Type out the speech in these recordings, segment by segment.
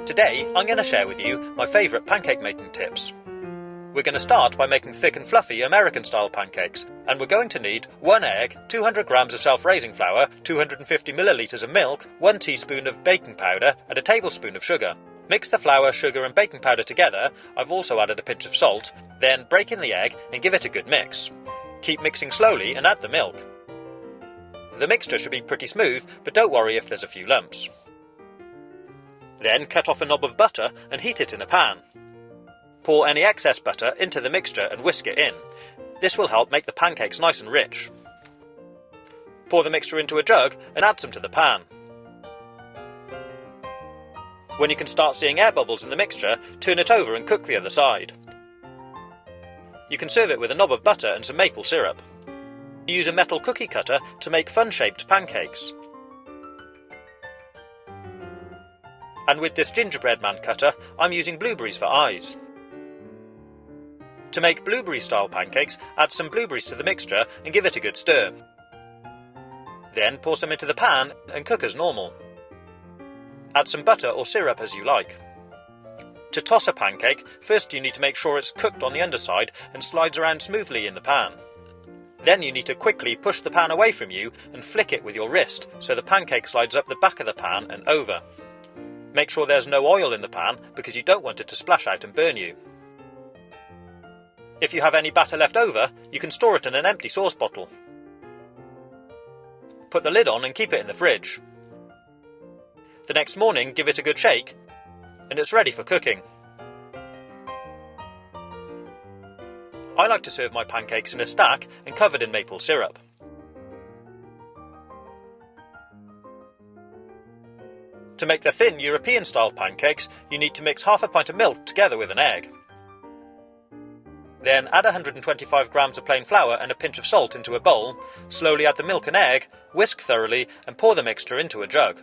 Today I'm going to share with you my favourite pancake making tips. We're going to start by making thick and fluffy American style pancakes, and we're going to need 1 egg, 200 grams of self-raising flour, 250 millilitres of milk, 1 teaspoon of baking powder and a tablespoon of sugar. Mix the flour, sugar and baking powder together. I've also added a pinch of salt. Then break in the egg and give it a good mix. Keep mixing slowly and add the milk. The mixture should be pretty smooth, but don't worry if there's a few lumps. Then cut off a knob of butter and heat it in a pan. Pour any excess butter into the mixture and whisk it in. This will help make the pancakes nice and rich. Pour the mixture into a jug and add some to the pan. When you can start seeing air bubbles in the mixture, turn it over and cook the other side. You can serve it with a knob of butter and some maple syrup. Use a metal cookie cutter to make fun-shaped pancakes. And with this gingerbread man cutter, I'm using blueberries for eyes. To make blueberry-style pancakes, add some blueberries to the mixture and give it a good stir. Then pour some into the pan and cook as normal. Add some butter or syrup as you like. To toss a pancake, first you need to make sure it's cooked on the underside and slides around smoothly in the pan. Then you need to quickly push the pan away from you and flick it with your wrist so the pancake slides up the back of the pan and over. Make sure there's no oil in the pan because you don't want it to splash out and burn you. If you have any batter left over, you can store it in an empty sauce bottle. Put the lid on and keep it in the fridge. The next morning, give it a good shake, and it's ready for cooking. I like to serve my pancakes in a stack and covered in maple syrup. To make the thin European-style pancakes, you need to mix half a pint of milk together with an egg. Then add 125 grams of plain flour and a pinch of salt into a bowl, slowly add the milk and egg, whisk thoroughly and pour the mixture into a jug.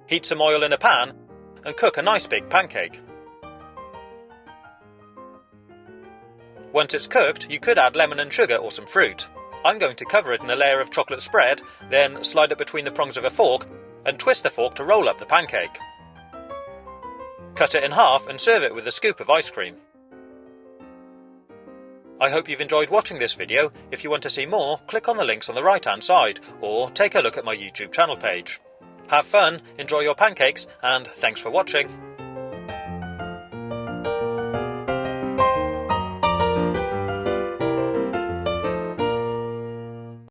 Heat some oil in a pan and cook a nice big pancake. Once it's cooked, you could add lemon and sugar or some fruit. I'm going to cover it in a layer of chocolate spread, then slide it between the prongs of a fork and twist the fork to roll up the pancake. Cut it in half and serve it with a scoop of ice cream. I hope you've enjoyed watching this video. If you want to see more, click on the links on the right hand side or take a look at my YouTube channel page. Have fun, enjoy your pancakes, and thanks for watching.